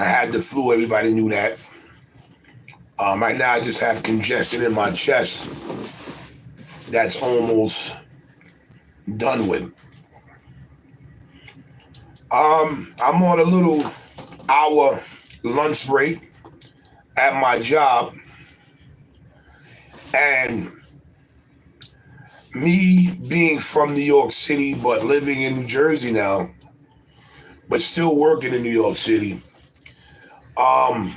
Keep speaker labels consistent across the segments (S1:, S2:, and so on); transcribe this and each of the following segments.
S1: I had the flu. Everybody knew that. Right now, I just have congestion in my chest that's almost done with. I'm on a little hour lunch break at my job, and me being from New York City but living in New Jersey now, but still working in New York City, um,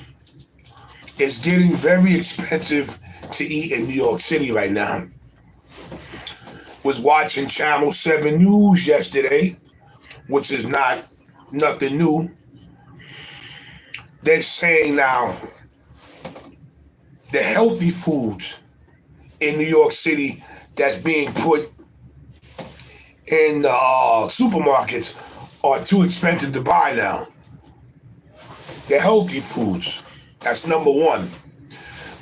S1: it's getting very expensive to eat in New York City right now. Was watching Channel 7 News yesterday, which is not nothing new. They're saying now the healthy foods in New York City that's being put in the supermarkets are too expensive to buy now. The healthy foods. That's number one.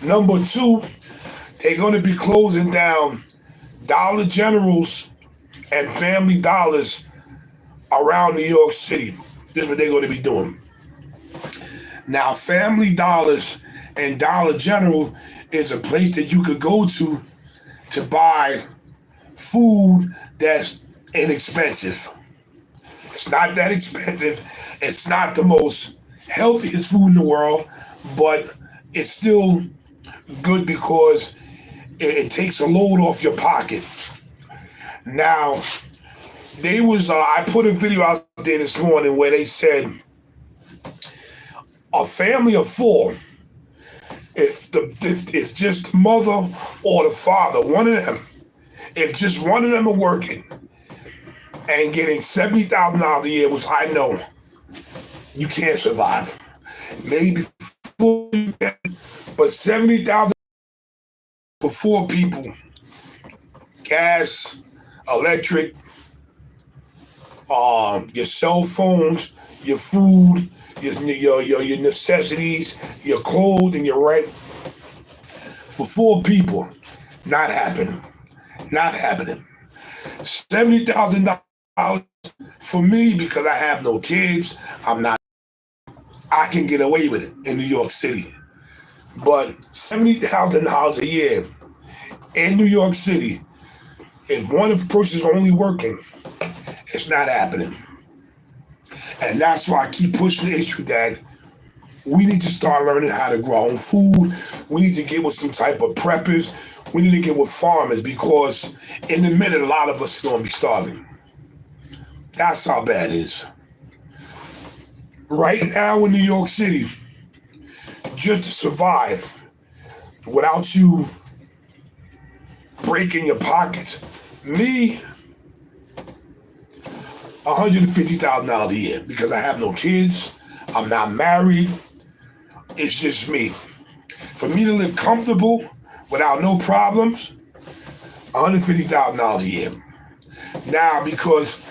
S1: Number two, they're going to be closing down Dollar Generals and Family Dollars around New York City. This is what they're going to be doing. Now, Family Dollars and Dollar General is a place that you could go to buy food that's inexpensive. It's not that expensive. It's not the most healthiest food in the world, but it's still good because it takes a load off your pocket. Now, I put a video out there this morning where they said a family of four, if it's just the mother or the father, one of them, if just one of them are working and getting $70,000 a year, which I know you can't survive. Maybe 40, but 70,000 for four people. Gas, electric, your cell phones, your food, your necessities, your clothes, and your rent. For four people, not happening. Not happening. $70,000 for me because I have no kids. I can get away with it in New York City. But $70,000 a year in New York City, if one person is only working, it's not happening. And that's why I keep pushing the issue that we need to start learning how to grow our own food. We need to get with some type of preppers. We need to get with farmers because in a minute, a lot of us are going to be starving. That's how bad it is. Right now in New York City, just to survive without you breaking your pockets, me, $150,000 a year because I have no kids. I'm not married. It's just me. For me to live comfortable without no problems, $150,000 a year. Now, because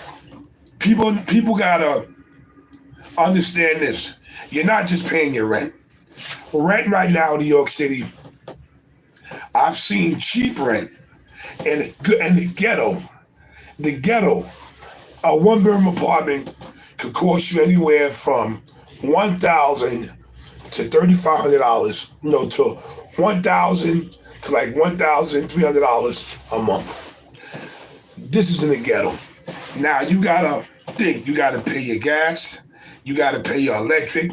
S1: people gotta understand this. You're not just paying your rent. Rent right now in New York City, I've seen cheap rent in the ghetto. The ghetto, a one-bedroom apartment could cost you anywhere from $1,000 to $3,500. No, to $1,000 to like $1,300 a month. This is in the ghetto. Now you gotta think. You gotta pay your gas. You gotta pay your electric.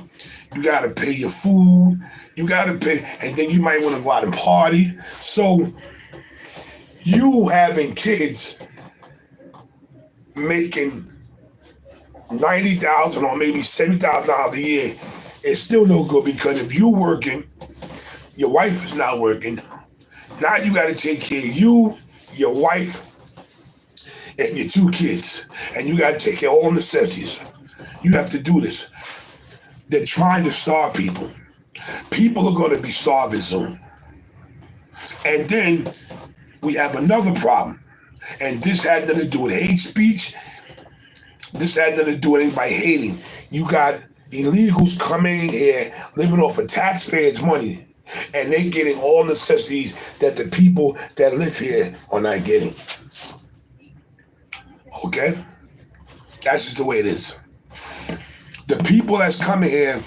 S1: You gotta pay your food. You gotta pay, and then you might want to go out and party. So you having kids making $90,000 or maybe $70,000 a year is still no good because if you're working, your wife is not working. Now you got to take care of you, your wife, and your two kids, and you got to take care of all necessities. You have to do this. They're trying to starve people. People are going to be starving soon. And then we have another problem. And this had nothing to do with hate speech. This had nothing to do with anybody hating. You got illegals coming in here, living off of taxpayers' money, and they getting all necessities that the people that live here are not getting. Okay? That's just the way it is. The people that's coming here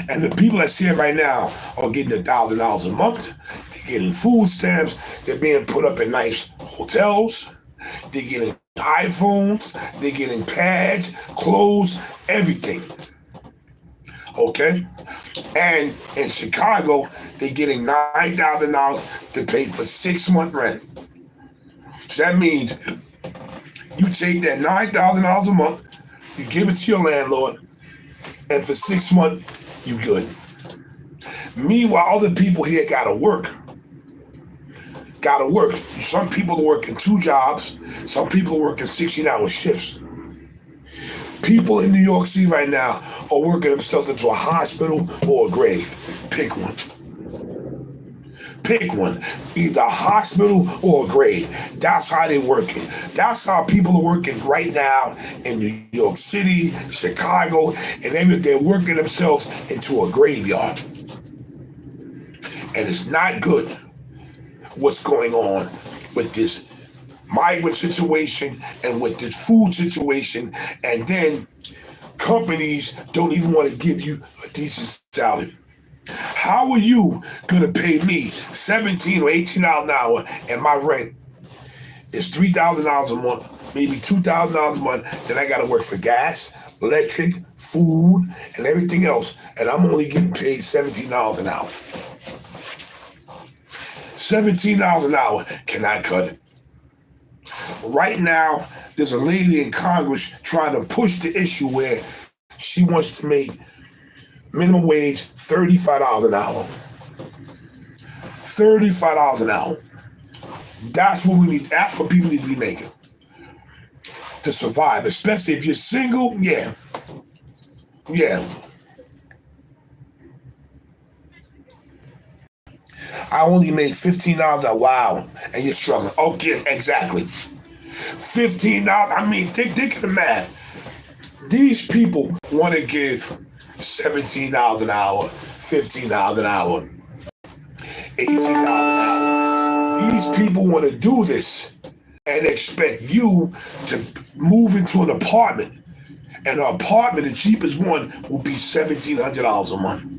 S1: And the people that's here right now are getting $1,000 a month. They're getting food stamps. They're being put up in nice hotels. They're getting iPhones. They're getting pads, clothes, everything. Okay? And in Chicago, they're getting $9,000 to pay for 6 month rent. So that means you take that $9,000 a month, you give it to your landlord, and for 6 months, you good. Meanwhile, other people here gotta work. Gotta work. Some people are working 2 jobs. Some people are working 16-hour shifts. People in New York City right now are working themselves into a hospital or a grave. Pick one. Pick one. Either a hospital or a grave. That's how they're working. That's how people are working right now in New York City, Chicago, and they're working themselves into a graveyard. And it's not good what's going on with this migrant situation and with this food situation. And then companies don't even want to give you a decent salary. How are you gonna pay me $17 or $18 an hour and my rent is $3,000 a month, maybe $2,000 a month? Then I gotta work for gas, electric, food, and everything else, and I'm only getting paid $17 an hour. $17 an hour cannot cut it. Right now, there's a lady in Congress trying to push the issue where she wants to make minimum wage $35 an hour. $35 an hour. That's what we need. That's what people need to be making to survive, especially if you're single. Yeah. I only make $15 an hour. Wow, and you're struggling. Okay, exactly. $15. I mean, think of the math. These people want to give $17 an hour, $15 an hour, $18 an hour. These people want to do this and expect you to move into an apartment. And an apartment, the cheapest one, will be $1,700 a month.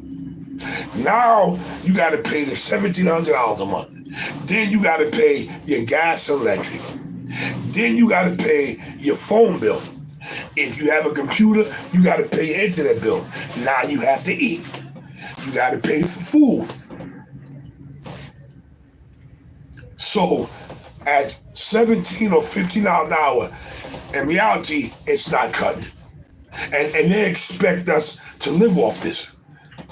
S1: Now you got to pay the $1,700 a month. Then you got to pay your gas and electric. Then you got to pay your phone bill. If you have a computer, you got to pay your internet bill. Now you have to eat. You got to pay for food. So at $17 or $15 an hour, in reality, it's not cutting it. And they expect us to live off this.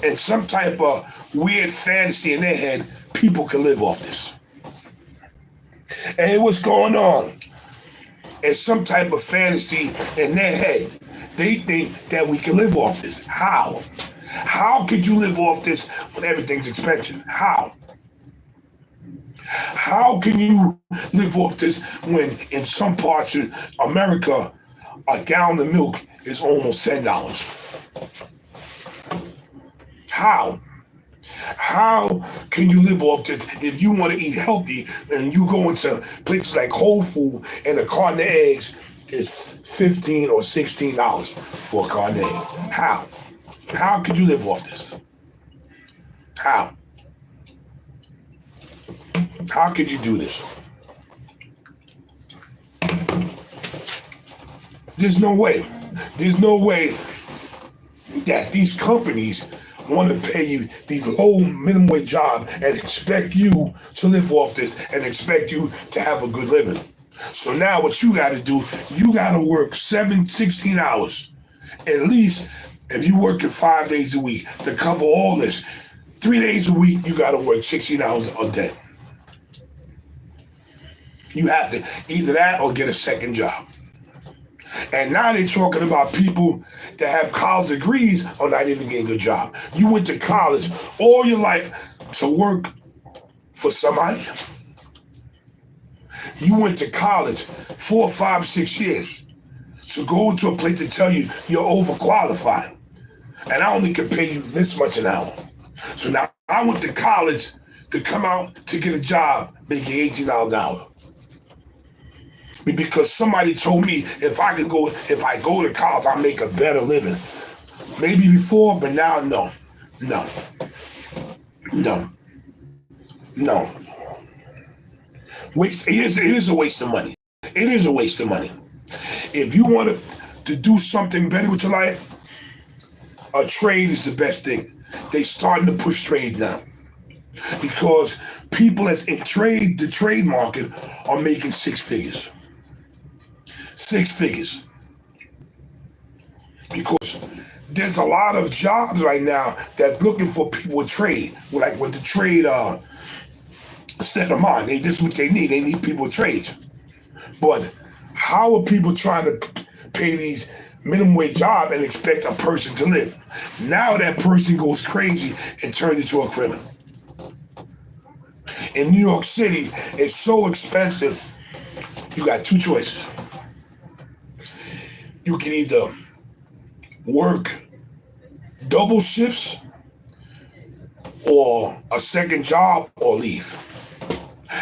S1: And some type of weird fantasy in their head, people can live off this. And what's going on? It's some type of fantasy in their head. They think that we can live off this. How? How could you live off this when everything's expensive? How? How can you live off this when in some parts of America, a gallon of milk is almost $10? How? How can you live off this if you want to eat healthy and you go into places like Whole Foods and a carton of eggs is $15 or $16 for a carton of eggs? How? How could you live off this? How? How could you do this? There's no way. There's no way that these companies want to pay you these low minimum wage jobs and expect you to live off this and expect you to have a good living. So now what you got to do, you got to work 16 hours. At least if you working 5 days a week to cover all this, 3 days a week, you got to work 16 hours a day. You have to either that or get a second job. And now they're talking about people that have college degrees are not even getting a good job. You went to college all your life to work for somebody. You went to college 4, 5, 6 years to go to a place to tell you you're overqualified. And I only can pay you this much an hour. So now I went to college to come out to get a job making $18 an hour. Because somebody told me if I go to college, I'll make a better living. Maybe before, but now no. No, no, no. Waste. It is a waste of money. It is a waste of money. If you want to do something better with your life, a trade is the best thing. They starting to push trade now because people that's in the trade market are making six figures. Six figures. Because there's a lot of jobs right now that's looking for people with trade. Like with the trade set them on. This is what they need. They need people with trades. But how are people trying to pay these minimum wage job and expect a person to live? Now that person goes crazy and turns into a criminal. In New York City, it's so expensive. You got two choices. You can either work double shifts or a second job or leave.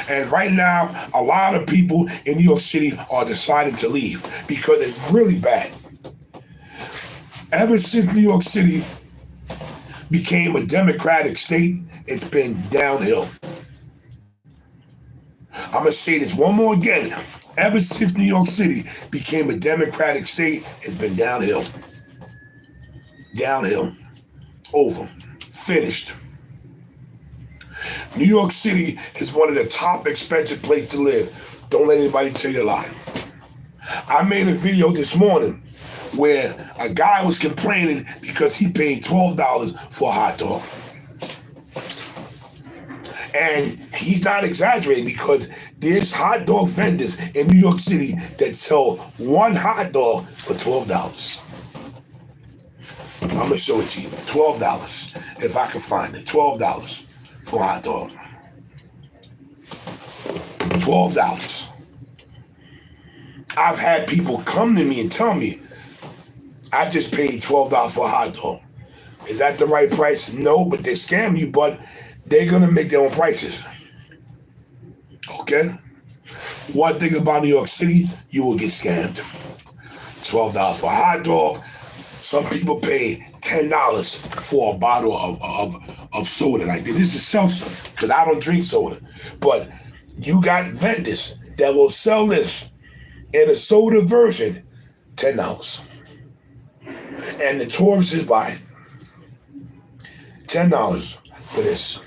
S1: And right now, a lot of people in New York City are deciding to leave because it's really bad. Ever since New York City became a democratic state, it's been downhill. I'm going to say this one more again. Ever since New York City became a democratic state, it's been downhill. Downhill. Over. Finished. New York City is one of the top expensive places to live. Don't let anybody tell you a lie. I made a video this morning where a guy was complaining because he paid $12 for a hot dog. And he's not exaggerating because there's hot dog vendors in New York City that sell one hot dog for $12. I'm going to show it to you. $12. If I can find it. $12 for a hot dog. $12. I've had people come to me and tell me, I just paid $12 for a hot dog. Is that the right price? No, but they scam you, but they're going to make their own prices. Okay? One thing about New York City, you will get scammed. $12 for a hot dog. Some people pay $10 for a bottle of soda. Like this is seltzer, because I don't drink soda. But you got vendors that will sell this in a soda version, $10. And the tourists is buying $10 for this.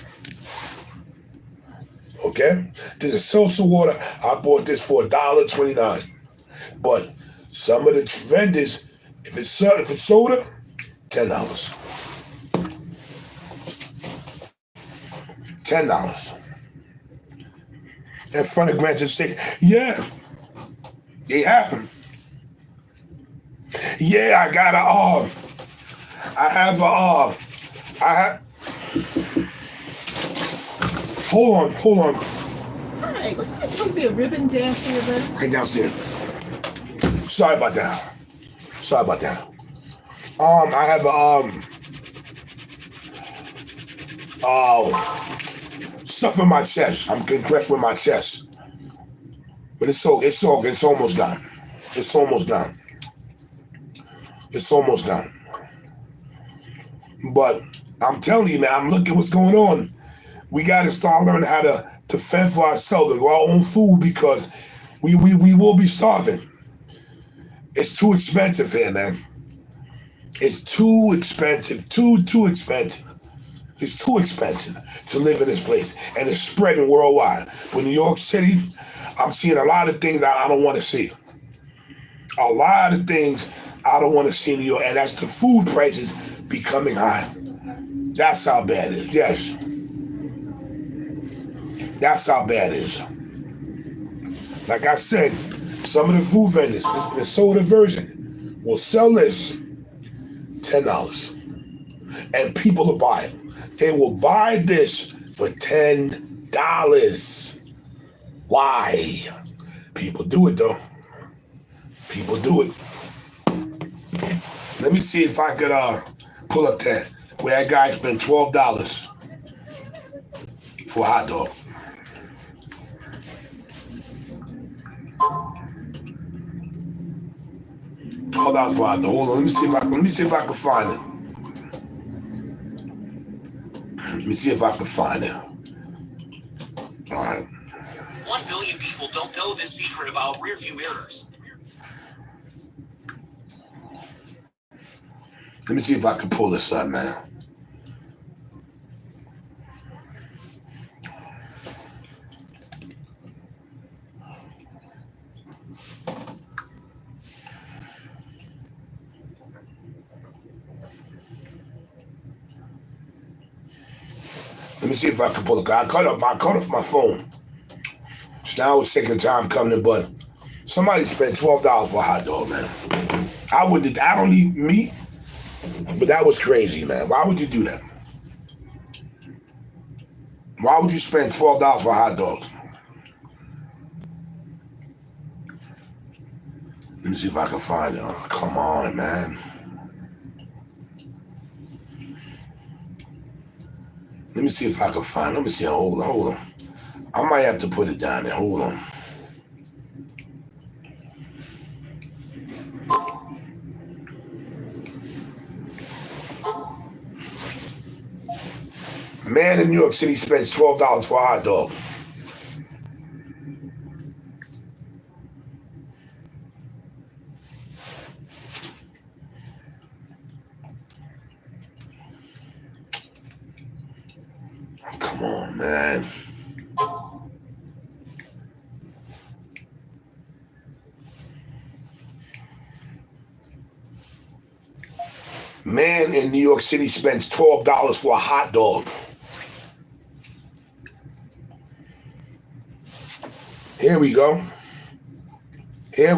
S1: Okay? This is seltzer water. I bought this for $1.29. But some of the vendors, if it's soda, $10. $10. In front of Grand State. Yeah. They happen. Yeah, I got hold on.
S2: Hi, wasn't there supposed to be a ribbon dancing event?
S1: Right downstairs. Sorry about that. I have stuff in my chest. I'm compressed with my chest. But it's almost done. It's almost done. But I'm telling you, man, I'm looking what's going on. We got to start learning how to fend for ourselves and grow our own food because we will be starving. It's too expensive here, man. It's too expensive. Too expensive. It's too expensive to live in this place. And it's spreading worldwide. With New York City, I'm seeing a lot of things I don't want to see. A lot of things I don't want to see in New York. And that's the food prices becoming high. That's how bad it is. Yes. That's how bad it is. Like I said, some of the food vendors, the soda version, will sell this $10. And people will buy it. They will buy this for $10. Why? People do it though. People do it. Let me see if I could pull up that where that guy spent $12 for a hot dog. $12 for a hot dog. Hold on, let me see if I can find it. Let me see if I can find it. All right.
S3: 1 billion people don't know this secret about rearview mirrors.
S1: Let me see if I can pull this up, man. Let me see if I can pull it. I cut off my phone. So now it's taking time coming in, but somebody spent $12 for a hot dog, man. I don't eat meat, but that was crazy, man. Why would you do that? Why would you spend $12 for a hot dog? Let me see if I can find it. Oh, come on, man. Let me see if I can find it. Let me see. Hold on. I might have to put it down there. Hold on. Man in New York City spends $12 for a hot dog. Come on, man. Man in New York City spends $12 for a hot dog. Here we go.
S3: The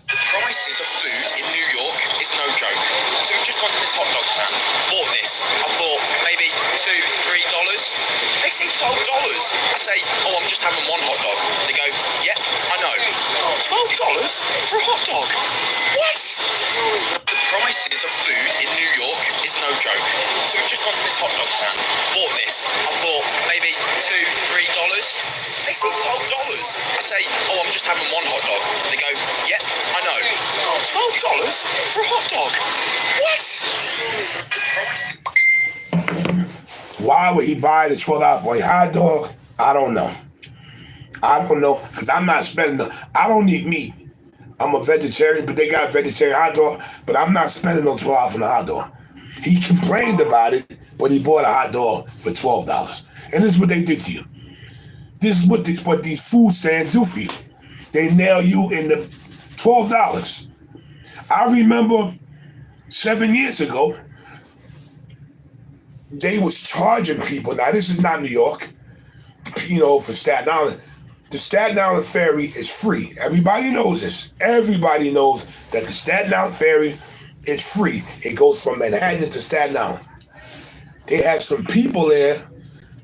S3: prices of food in New York is no joke. So we've just gone to this hot dog stand, bought this. I thought maybe $2, $3. They say $12. I say, oh, I'm just having one hot dog. They go, yeah, I know. $12 for a hot dog? What? The prices of food in New York is no joke. So we've just gone to this hot dog stand, bought this. I thought maybe $2, $3. They say $12. I say, oh, I'm just having one hot dog. They go, yeah, I know. $12 for a hot dog? What?
S1: Why would he buy the $12 for a hot dog? I don't know. Because I'm not spending. I don't eat meat. I'm a vegetarian, but they got vegetarian hot dog. But I'm not spending no $12 on a hot dog. He complained about it, but he bought a hot dog for $12. And this is what they did to you. This is what these food stands do for you. They nail you in the $12. I remember 7 years ago, they was charging people. Now, this is not New York, for Staten Island. The Staten Island ferry is free. Everybody knows this. Everybody knows that the Staten Island ferry is free. It goes from Manhattan to Staten Island. They had some people there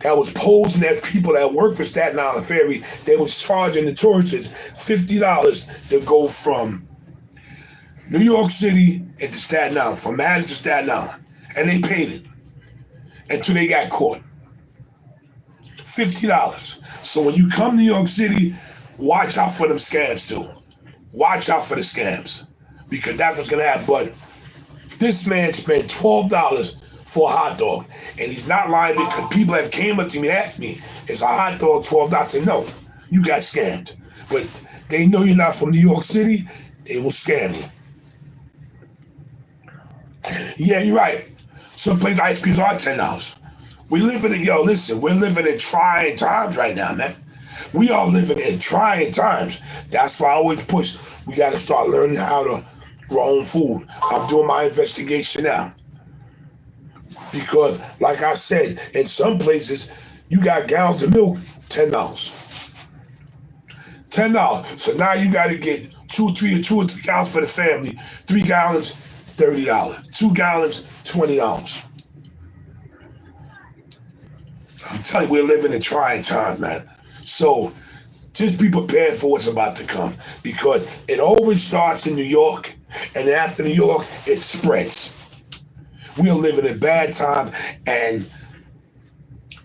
S1: that was posing as people that work for Staten Island ferry. They was charging the tourists $50 to go from New York City into Staten Island, from Manhattan to Staten Island. And they paid it until they got caught. $50. So when you come to New York City, watch out for them scams too. Watch out for the scams, because that's what's gonna happen. But this man spent $12 for a hot dog, and he's not lying, because people have came up to me and asked me, is a hot dog $12? I said, no, you got scammed. But they know you're not from New York City, they will scam you. Yeah, you're right. Some places ice creams are $10. We're living in trying times right now, man. We are living in trying times. That's why I always push. We got to start learning how to grow our own food. I'm doing my investigation now. Because, like I said, in some places, you got gallons of milk, $10. $10. So now you got to get two or three gallons for the family. 3 gallons, $30. 2 gallons, $20. I'm telling you, we're living in trying times, man. So just be prepared for what's about to come, because it always starts in New York, and then after New York, it spreads. We are living in bad times, and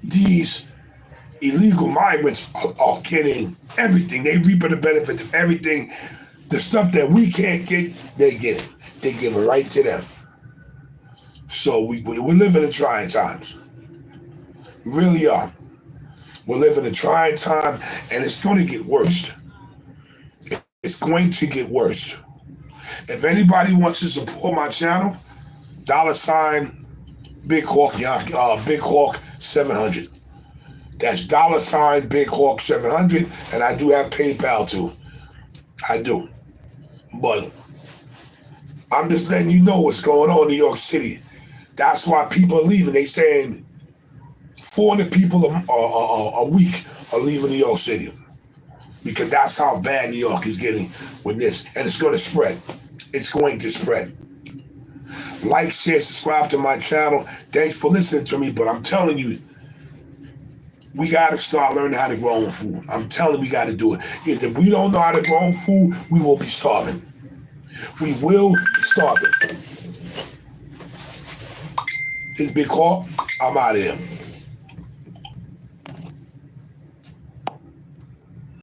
S1: these illegal migrants are getting everything. They reaping the benefits of everything. The stuff that we can't get, they get it. They give it right to them. So we're living in trying times. We really are. We're living in a trying time, and it's going to get worse. It's going to get worse. If anybody wants to support my channel, $ Big Hawk, Big Hawk 700. That's $ Big Hawk 700, and I do have PayPal too. I do. But I'm just letting you know what's going on in New York City. That's why people are leaving. They saying 400 people a week are leaving New York City. Because that's how bad New York is getting with this. And it's going to spread. It's going to spread. Like, share, subscribe to my channel. Thanks for listening to me. But I'm telling you, we got to start learning how to grow our food. I'm telling you, we got to do it. If we don't know how to grow our food, we will be starving. We will be starving. This Big Hawk, I'm out of here.